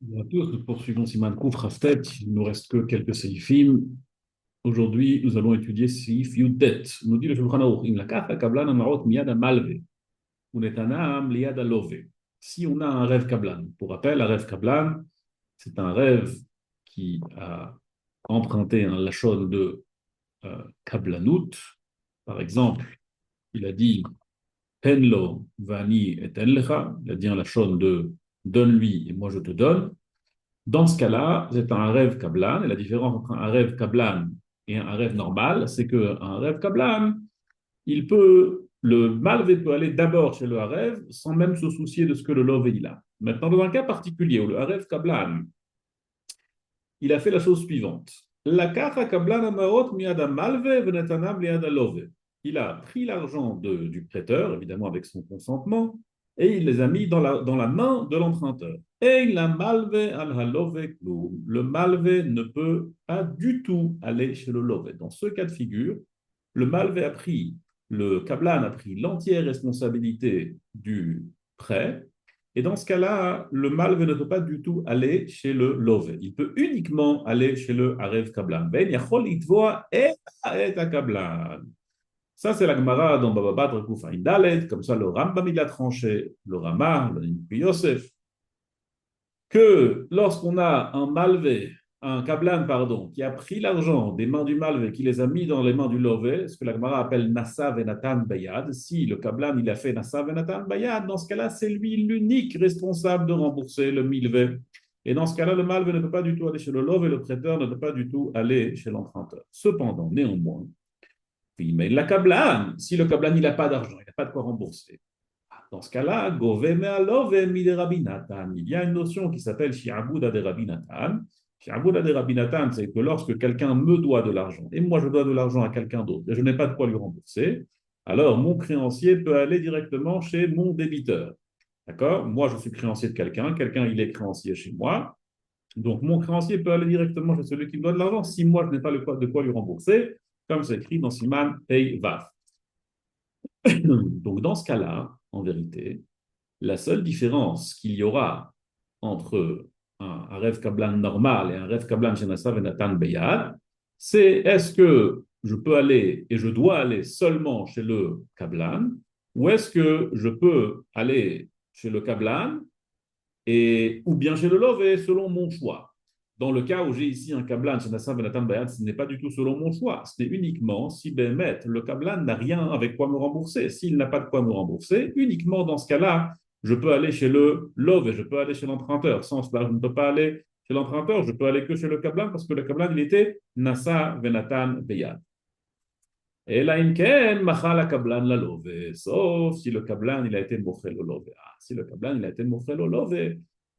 Bonjour à tous, nous poursuivons Siman Kouf Raftet. Il ne nous reste que quelques seifim. Aujourd'hui, nous allons étudier Seif Yudet. Nous dit le Shulchan Aruch, Im lakach hakablan amarot miyad hamalve, unetanam liyad halove. Si on a un rêve kablan, pour rappel, un rêve kablan, c'est un rêve qui a emprunté un lachon de kablanout. Par exemple, il a dit Penlo vani et enlecha. Il a dit un lachon de donne-lui et moi je te donne. Dans ce cas-là, c'est un rêve Kablan. Et la différence entre un rêve Kablan et un rêve normal, c'est qu'un rêve Kablan, le malvé peut aller d'abord chez le Harev sans même se soucier de ce que le Lové il a. Maintenant, dans un cas particulier où le Harev Kablan, il a fait la chose suivante. La kacha Kablan amaot miada malve venetanam liada love. Il a pris l'argent du prêteur, évidemment avec son consentement, et il les a mis dans la main de l'emprunteur. Et la malve al halove klum. Le malve ne peut pas du tout aller chez le love. Dans ce cas de figure, le malve a pris, le kablan a pris l'entière responsabilité du prêt. Et dans ce cas-là, le malve ne peut pas du tout aller chez le love. Il peut uniquement aller chez le harev kablan. Ben yachol itvoa et kablan. Ça, c'est la Gemara dans Baba Batra Koufaïn Dalet, comme ça le Rambam il a tranché, le Rama, le Nimpi Yosef, que lorsqu'on a un malvé, un kablan, pardon, qui a pris l'argent des mains du malvé, qui les a mis dans les mains du lové, ce que la Gemara appelle Nassa Venatan Bayad, si le kablan il a fait Nassa Venatan Bayad, dans ce cas-là, c'est lui l'unique responsable de rembourser le milvé. Et dans ce cas-là, le malvé ne peut pas du tout aller chez le lové, le prêteur ne peut pas du tout aller chez l'emprunteur. Cependant, néanmoins, mais la kablan, si le kablan il n'a pas d'argent, il n'a pas de quoi rembourser, dans ce cas-là, il y a une notion qui s'appelle Shi'abouda de Rabbi Nathan. Shi'abouda de Rabbi Nathan, c'est que lorsque quelqu'un me doit de l'argent et moi je dois de l'argent à quelqu'un d'autre et je n'ai pas de quoi lui rembourser, alors mon créancier peut aller directement chez mon débiteur. D'accord? Moi je suis créancier de quelqu'un, quelqu'un il est créancier chez moi. Donc mon créancier peut aller directement chez celui qui me doit de l'argent si moi je n'ai pas de quoi lui rembourser, comme c'est écrit dans Siman Pei Vav. Donc dans ce cas-là, en vérité, la seule différence qu'il y aura entre un rêve Kablan normal et un rêve Kablan chez Nassav et Nathan Beyad, c'est est-ce que je peux aller et je dois aller seulement chez le Kablan ou est-ce que je peux aller chez le Kablan ou bien chez le Lové selon mon choix. Dans le cas où j'ai ici un Kablan chez Nassav et Nathan Bayad, ce n'est pas du tout selon mon choix. C'est uniquement si Bémet, le Kablan n'a rien avec quoi me rembourser. S'il n'a pas de quoi me rembourser, uniquement dans ce cas-là, je peux aller chez le Love et je peux aller chez l'emprunteur. Sans cela, je ne peux pas aller chez l'emprunteur, je peux aller que chez le Kablan parce que le Kablan, il était Nassa Venatan Beyad. Et là, machala kablan la love. Sauf si le kablan il a été mochel au love. Ah, si le kablan il a été mochel au love,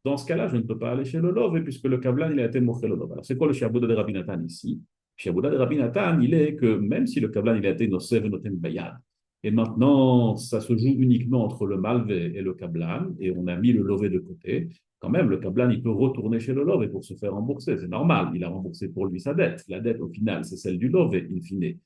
dans ce cas-là, je ne peux pas aller chez le love puisque le kablan il a été mochel au love. Alors, c'est quoi le shiabouda de Rabbi Nathan ici? Le shiabouda de Rabbi Nathan, il est que même si le kablan il a été nosev noten bayad, et maintenant ça se joue uniquement entre le malvé et le kablan, et on a mis le love de côté, quand même, le kablan il peut retourner chez le love pour se faire rembourser. C'est normal, il a remboursé pour lui sa dette. La dette, au final, c'est celle du love, in fine.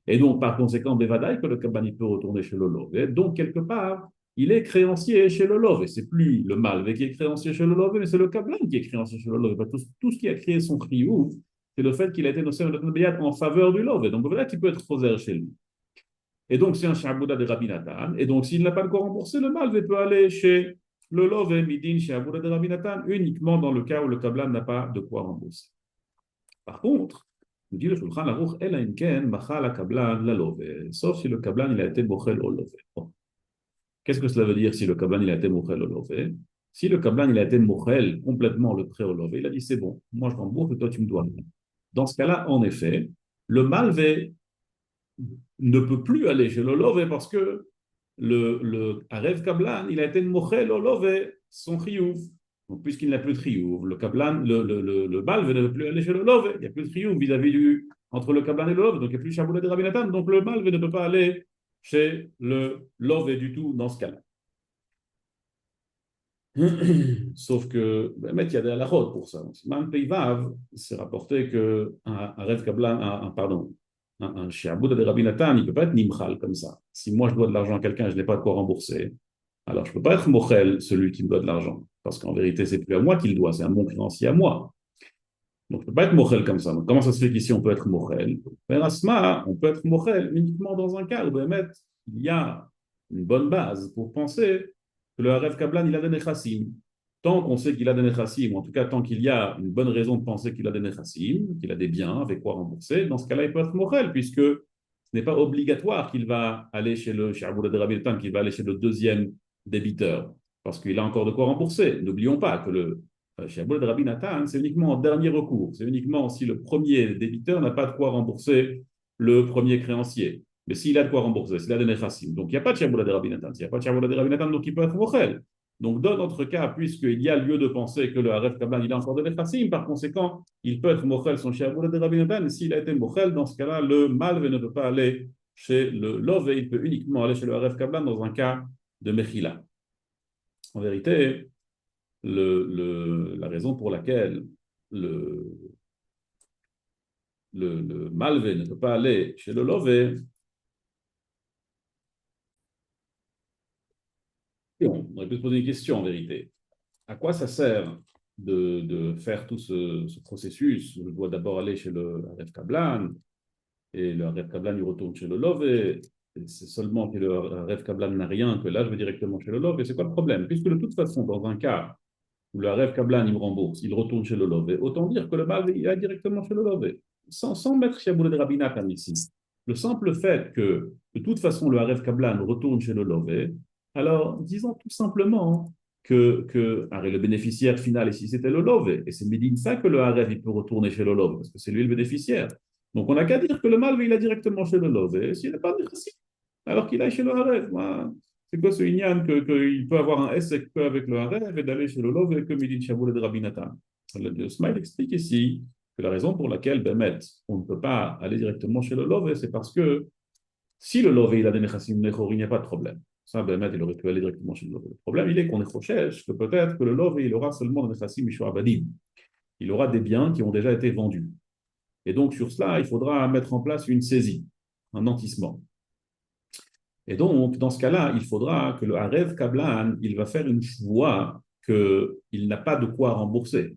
Et donc, par conséquent, Bevadaï, que le Kabani peut retourner chez le Love. Et donc, quelque part, il est créancier chez le Love. Et c'est plus le Malvé qui est créancier chez le Love, mais c'est le Kablan qui est créancier chez le Love. Tout ce qui a créé son triomphe, c'est le fait qu'il a été nocé en faveur du Love. Et donc, voilà qu'il peut être rosaire chez lui. Et donc, c'est un Shabouda de Rabbi Nathan. Et donc, s'il n'a pas encore remboursé, le Malvé peut aller chez le Love et Midin Shabouda de Rabbi Nathan uniquement dans le cas où le Kablan n'a pas de quoi rembourser. Par contre, nous dit le Shulchan Aruch, Ela imken, machal kablan la love. Sauf si le kablan il a été mochel au love. Bon. Qu'est-ce que cela veut dire si le kablan il a été mochel au love? Si le kablan il a été mochel complètement le prêt au love, il a dit c'est bon, moi je rembourse et toi tu me dois. Dans ce cas-là, en effet, le malvé ne peut plus aller chez le love parce que le Arev Kablan, il a été mochel au love son chiyuv. Donc, puisqu'il n'a plus de chiyuv, le Kablan, le Balve ne peut plus aller chez le love. Il n'y a plus de chiyuv vis-à-vis entre le Kablan et le love. Donc, il n'y a plus de Shaboula de Rabbi Nathan. Donc, le Balve ne peut pas aller chez le love du tout dans ce cas-là. Sauf que, ben, il y a des halachot pour ça. Même Peivav, c'est rapporté qu'un Arev Kablan, pardon, un Shi'abouda de Rabbi Nathan, il ne peut pas être nimchal comme ça. Si moi je dois de l'argent à quelqu'un et je n'ai pas de quoi rembourser, Alors, je ne peux pas être mochel, celui qui me doit de l'argent, parce qu'en vérité, c'est plus à moi qu'il doit, c'est un bon créancier à moi. Donc, je ne peux pas être mochel comme ça. Donc, comment ça se fait qu'ici, on peut être mochel? Ben, asma, on peut être mochel uniquement dans un cas où, ben, il y a une bonne base pour penser que le Harev Kablan, il a des nechassim. Tant qu'on sait qu'il a des nechassim, ou en tout cas, tant qu'il y a une bonne raison de penser qu'il a des nechassim, qu'il a des biens avec quoi rembourser, dans ce cas-là, il peut être mochel, puisque ce n'est pas obligatoire qu'il va aller chez le chez Aboula de Rabbi Natan, qu'il va aller chez le deuxième débiteur, parce qu'il a encore de quoi rembourser. N'oublions pas que le chez Aboul de Rabbi Nathan, c'est uniquement en dernier recours. C'est uniquement si le premier débiteur n'a pas de quoi rembourser le premier créancier. Mais s'il a de quoi rembourser, s'il a des nechassim, donc il n'y a pas de Shaboula de Rabbi Nathan. S'il n'y a pas de Shaboula de Rabbi Nathan, donc il peut être mochel. Donc dans notre cas, puisqu'il y a lieu de penser que le Haref Kablan, il a encore des nechassim, par conséquent, il peut être mochel son Shaboula de Rabbi Nathan. Et s'il a été mochel, dans ce cas-là, le malve ne peut pas aller chez le love et il peut uniquement aller chez le Haref Kablan dans un cas de mechila. En vérité, la raison pour laquelle le, le malvé ne peut pas aller chez le lové, on aurait pu se poser une question en vérité. À quoi ça sert de faire tout ce processus? Je dois d'abord aller chez le Aref Kablan, et le Aref Kablan il retourne chez le lové. C'est seulement que le Aref Kablan n'a rien que là je vais directement chez le lové. C'est quoi le problème? Puisque de toute façon, dans un cas où le Aref Kablan il me rembourse, il retourne chez le lové, autant dire que le mal il va directement chez le lové. Sans mettre Shiaboulé de Rabbi Nathan ici. Le simple fait que, de toute façon, le Aref Kablan retourne chez le lové, alors disons tout simplement le bénéficiaire final ici, c'était le lové. Et c'est Médine ça que le Aref il peut retourner chez le lové, parce que c'est lui le bénéficiaire. Donc on n'a qu'à dire que le mal il a directement chez le lové, s'il n'est pas nechassim, alors qu'il aille chez le Aref. C'est quoi ce Inyan qu'il peut avoir un essai avec le Harev et d'aller chez le Love comme il dit Shaboul de Rabbi Nathan. Le Smile explique ici que la raison pour laquelle Bemet, on ne peut pas aller directement chez le Love, c'est parce que si le Love il a des Nechassim Nechor, il n'y a pas de problème. Ça, Bemet, il aurait pu aller directement chez le Love. Le problème, il est qu'on est Chochesh, que peut-être que le Love, il aura seulement des Nechassim Mishua Abadim. Il aura des biens qui ont déjà été vendus. Et donc, sur cela, il faudra mettre en place une saisie, un nantissement. Et donc, dans ce cas-là, il faudra que le Harev Kablan, il va faire une choix qu'il n'a pas de quoi rembourser.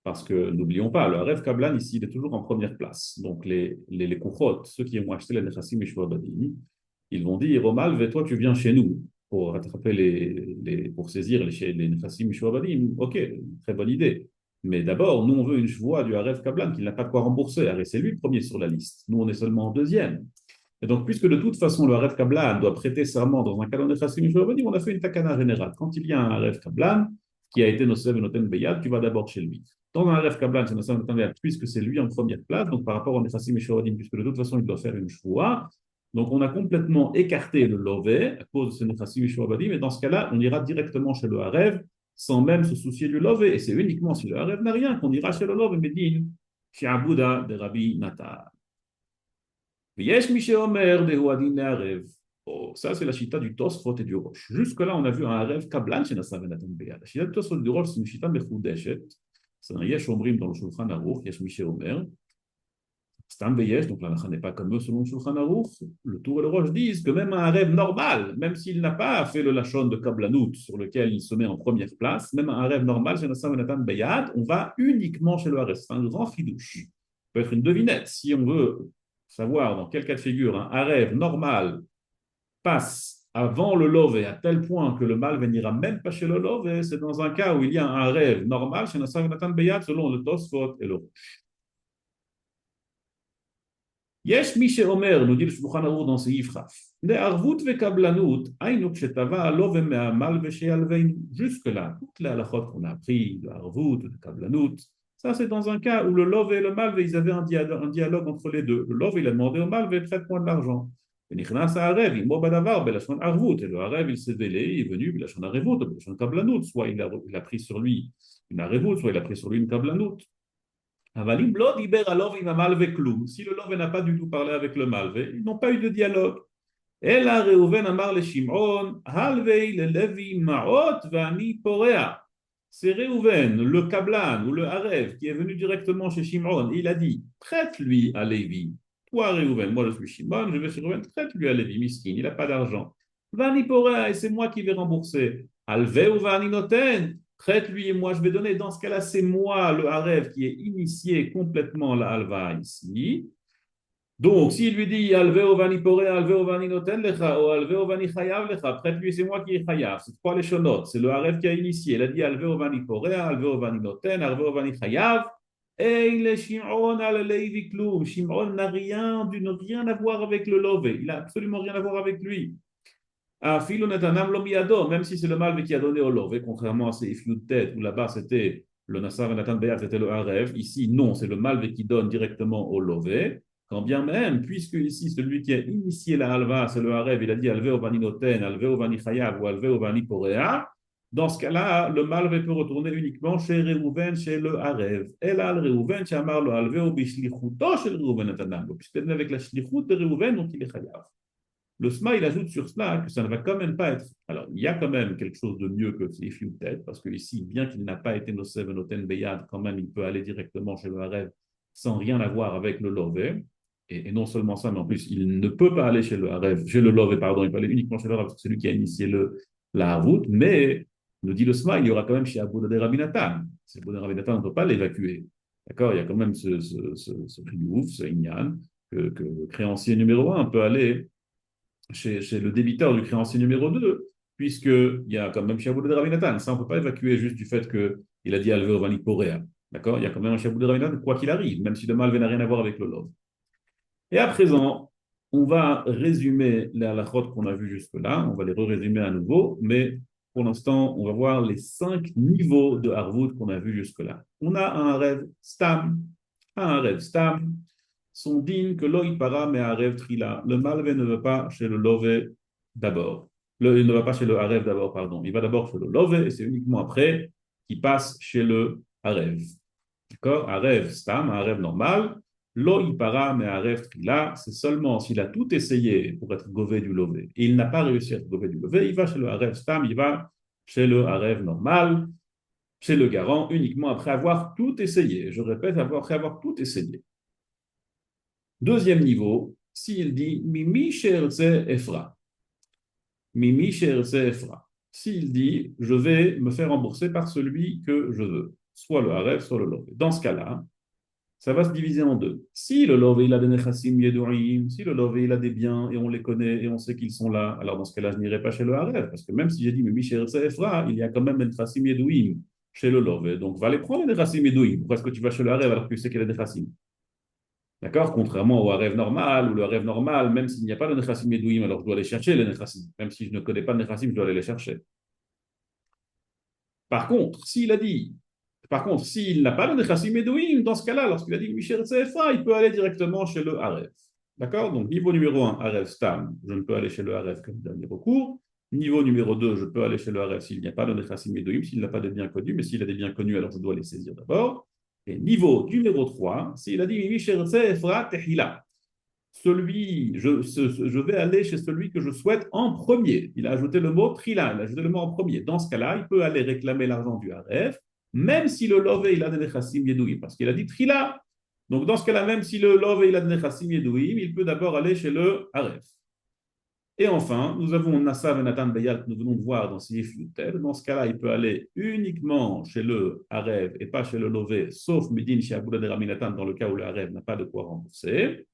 Parce que n'oublions pas, le Harev Kablan, ici, il est toujours en première place. Donc, les Kouchot, ceux qui ont acheté les Nechassim et Badim, ils vont dire, Omal, toi, tu viens chez nous pour rattraper pour saisir les Nechassim et Badim. Ok, très bonne idée. Mais d'abord, nous, on veut une choix du Harev Kablan qui n'a pas de quoi rembourser. Et c'est lui le premier sur la liste. Nous, on est seulement en deuxième. Et donc, puisque de toute façon, le Aref Kablan doit prêter serment dans un calendrier Chassim Mishlovadim, on a fait une takana générale. Quand il y a un Aref Kablan qui a été Nosev et Noten Beyad, tu vas d'abord chez lui. Dans un Aref Kablan, c'est Nosev et Noten Beyad, puisque c'est lui en première place, donc par rapport au Chassim Mishlovadim, puisque de toute façon, il doit faire une choua. Donc, on a complètement écarté le Lové à cause de ce Chassim Mishlovadim, et dans ce cas-là, on ira directement chez le Aref sans même se soucier du Lové. Et c'est uniquement si le Aref n'a rien qu'on ira chez le Lové, Médine, chez Abouda de Rabbi Natan. Oh, ça, c'est la chita du Tosfot et du Rosh. Jusque-là, on a vu un rêve Kablan chez Nassav et Natan Beyad. La chita du Tosfot et du Rosh, c'est une chita mechudeshet. C'est un Yesh Omrim dans le Shulchan Aruch, Yesh Miché Omer. C'est un Beyesh, donc la n'est pas comme eux selon le Shulchan Aruch. Le Tour et le Rosh disent que même un rêve normal, même s'il n'a pas fait le Lachon de Kablanout, sur lequel il se met en première place, même un rêve normal chez Nassav et Natan Beyad, on va uniquement chez le Harev. C'est un grand chidouche. Ça peut être une devinette. Si on veut savoir dans quel cas de figure un Harev normal passe avant le love à tel point que le mal ne n'ira même pas chez le love, c'est dans un cas où il y a un rêve normal chez Nassav Natan Beyad selon le Tosfot et le Rosh. Yesh mi sheomer, nous dit le Shulchan Aruch dans ses Yifraf, de arvut ve kablanut, aynu kshetava love me'amal ve she'alveinu. Jusque-là, toutes les halachot qu'on a appris, de arvut, de kablanut, ça c'est dans un cas où le love et le malve, ils avaient un dialogue entre les deux. Le love, il a demandé au malve, traite-moi de l'argent. Et Nichnas Haarev, il badavar, belashon arvut. Et le Haarev, il s'est vélé, il est venu, belashon arvut, belashon kablanut. Soit il a pris sur lui une arvut, soit il a pris sur lui une kablanut. Avalim lo diber alov im amalve kloum. Si le love n'a pas du tout parlé avec le malve, ils n'ont pas eu de dialogue. Ela Reuven amar le Shimon, halvei le Levi maot vani porea. C'est Reuven, le Kablan ou le Harev, qui est venu directement chez Shimon. Il a dit, prête-lui à Lévi. Toi, Reuven, moi je suis Shimon, je vais chez Reuven, traite-lui à Lévi, miskin, il n'a pas d'argent. Vani Porea, et c'est moi qui vais rembourser. Alve ou Vani Noten, prête lui et moi je vais donner. Dans ce cas-là, c'est moi, le Harev, qui est initié complètement la Alva ici. Donc, s'il lui dit Alveo vani pore, alveo vani noten lecha, ou alveo vani chayav lecha, prête lui, c'est moi qui est chayav. C'est trois les shonotes. C'est le Harev qui a initié. Il a dit Alveo vani pore, alveo vani noten, alveo vani chayav. Et il est Shimon al Levi Kloum. Shimon n'a rien à voir avec le Lové. Il n'a absolument rien à voir avec lui. Ah, Philo Netanam Lomiado, même si c'est le Malvé qui a donné au Lové, contrairement à ces iflou de tête où là-bas c'était le Nassav et Nathan Beyat, c'était le Harev. Ici, non, c'est le Malvé qui donne directement au Lové. Quand bien même, puisque ici, celui qui a initié la halva, c'est le Harev, il a dit Alveo Vani Noten, Alveo Vani Chayav ou Alveo Vani Porea. Dans ce cas-là, le Malvé peut retourner uniquement chez Réhouven, chez le Harev. Et là, le Réhouven, Chamar le Alveo Bishlichuto chez le Réhouven Netanam. Puisque c'est avec la Shlichut de Réhouven, donc il est Chayav. Le SMA, il ajoute sur cela que ça ne va quand même pas être. Alors, il y a quand même quelque chose de mieux que ces films tête, parce que ici, bien qu'il n'a pas été Nosev Noten Beyad, quand même, il peut aller directement chez le Harev sans rien avoir avec le Lové. Et non seulement ça, mais en plus, il ne peut pas aller chez le Harev, chez le Lové, pardon, il peut aller uniquement chez le Harev, parce que c'est lui qui a initié la Harvout, mais, nous dit le SMA, il y aura quand même chez Abou Dader Rabinatan. C'est Abou Dader Rabinatan, on ne peut pas l'évacuer. D'accord. Il y a quand même ce triouf, ce Inyan, que le créancier numéro un peut aller chez le débiteur du créancier numéro 2, puisqu'il y a quand même Shaboud de Ravinatan. Ça, on ne peut pas évacuer juste du fait qu'il a dit Alveo Vani Porea. D'accord. Il y a quand même un Shaboud de Ravinatan, quoi qu'il arrive, même si le Malvé n'a rien à voir avec le Love. Et à présent, on va résumer les halakhot qu'on a vus jusque-là. On va les résumer à nouveau, mais pour l'instant, on va voir les 5 niveaux de Harvoud qu'on a vus jusque-là. On a un rêve Stam, un rêve Stam, sont dignes que l'Oi para mais Harev Trila. Le Malvé ne va pas chez le Lové d'abord. Il ne va pas chez le Harev d'abord, pardon. Il va d'abord chez le Lové et c'est uniquement après qu'il passe chez le Harev. D'accord. Harev Stam, Harev normal. L'Oi para mais Harev Trila, c'est seulement s'il a tout essayé pour être gové du Lové et il n'a pas réussi à être gové du Lové, il va chez le Harev Stam, il va chez le Harev normal, chez le garant, uniquement après avoir tout essayé. Je répète, après avoir tout essayé. Deuxième niveau, s'il dit Mimi Sherze Efra. Mimi Sherze Efra. S'il dit je vais me faire rembourser par celui que je veux, soit le Harev, soit le Lové. Dans ce cas-là, ça va se diviser en deux. Si le Lové il a des Nechassim Yedurim, si le Lové il a des biens et on les connaît et on sait qu'ils sont là, alors dans ce cas-là, je n'irai pas chez le Harev, parce que même si j'ai dit Mimi Sherze Efra, il y a quand même des Nechassim Yedurim chez le Lové. Donc va les prendre les Nechassim Yedurim. Pourquoi est-ce que tu vas chez le Harev alors que tu sais qu'il y a des Nechassim? D'accord. Contrairement au rêve normal, où le rêve normal, même s'il n'y a pas de Nechassim Medouim, alors je dois aller chercher les Nechassim. Même si je ne connais pas de Nechassim, je dois aller les chercher. Par contre, s'il n'a pas de Nechassim Medouim, dans ce cas-là, lorsqu'il a dit Michel CFA, il peut aller directement chez le Harev. D'accord. Donc, niveau numéro 1, Harev Stam, je ne peux aller chez le Harev comme dernier recours. Niveau numéro 2, je peux aller chez le Harev s'il n'y a pas de Nechassim Medouim, s'il n'a pas de biens connus, mais s'il a des biens connus, alors je dois les saisir d'abord. Et niveau numéro 3, s'il a dit je vais aller chez celui que je souhaite en premier. Il a ajouté le mot trila, il a ajouté le mot en premier. Dans ce cas-là, il peut aller réclamer l'argent du Haref, même si le lové il a des nechassim yedouim, parce qu'il a dit trila. Donc dans ce cas-là, même si le lové il a des nechassim yedouim, il peut d'abord aller chez le Haref. Et enfin, nous avons Nassav et Nathan Beyal que nous venons de voir dans ces Yiflutel. Dans ce cas-là, il peut aller uniquement chez le Harev et pas chez le Lové, sauf Midin chez Abouda de Raminatan, dans le cas où le Harev n'a pas de quoi rembourser.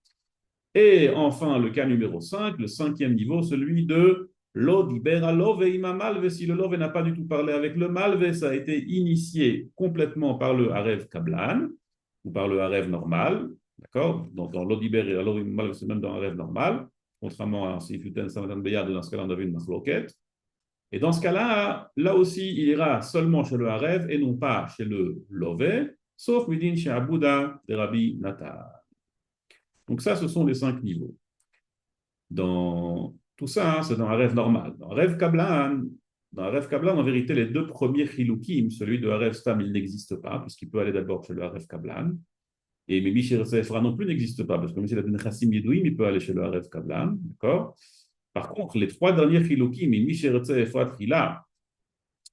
Et enfin, le cas numéro 5, le cinquième niveau, celui de L'Odibera Love Ima Malve. Si le Love n'a pas du tout parlé avec le Malve, ça a été initié complètement par le Harev Kablan ou par le Harev normal. D'accord. Donc dans l'Odibera et Love Ima Malve, c'est même dans le Harev normal. Contrairement à Sifuten Samadan Beyad, dans ce cas-là, on avait une machloket. Et dans ce cas-là, là aussi, il ira seulement chez le Harev et non pas chez le Lové, sauf Midin chez Abouda de Rabbi Natan. Donc ça, ce sont les 5 niveaux. Dans tout ça, c'est dans un rêve normal. Dans un rêve Kablan, en vérité, les deux premiers chiloukim, celui de Harev Stam, il n'existe pas, puisqu'il peut aller d'abord chez le Harev Kablan. Et Mimi Efra non plus n'existe pas, parce que même s'il a des Nechassim Yedouim, il peut aller chez le Harev Kablan. D'accord. Par contre, les 3 derniers chiloukim, Mimi Efra Trila,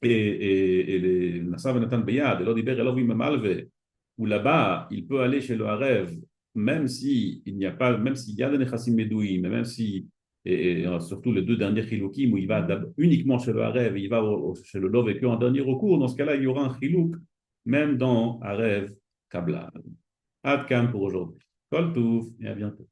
et les Nassav Nathan Beyad, et l'Odiber Elovim Malve, où là-bas, il peut aller chez le Harev, même s'il y a des Nechassim Medouim, même si et surtout les deux derniers chiloukim où il va uniquement chez le Harev, il va chez le Lov et qu'en dernier recours, dans ce cas-là, il y aura un chilouk, même dans Harev Kablan. Ad Kan pour aujourd'hui. Kol Touf, et à bientôt.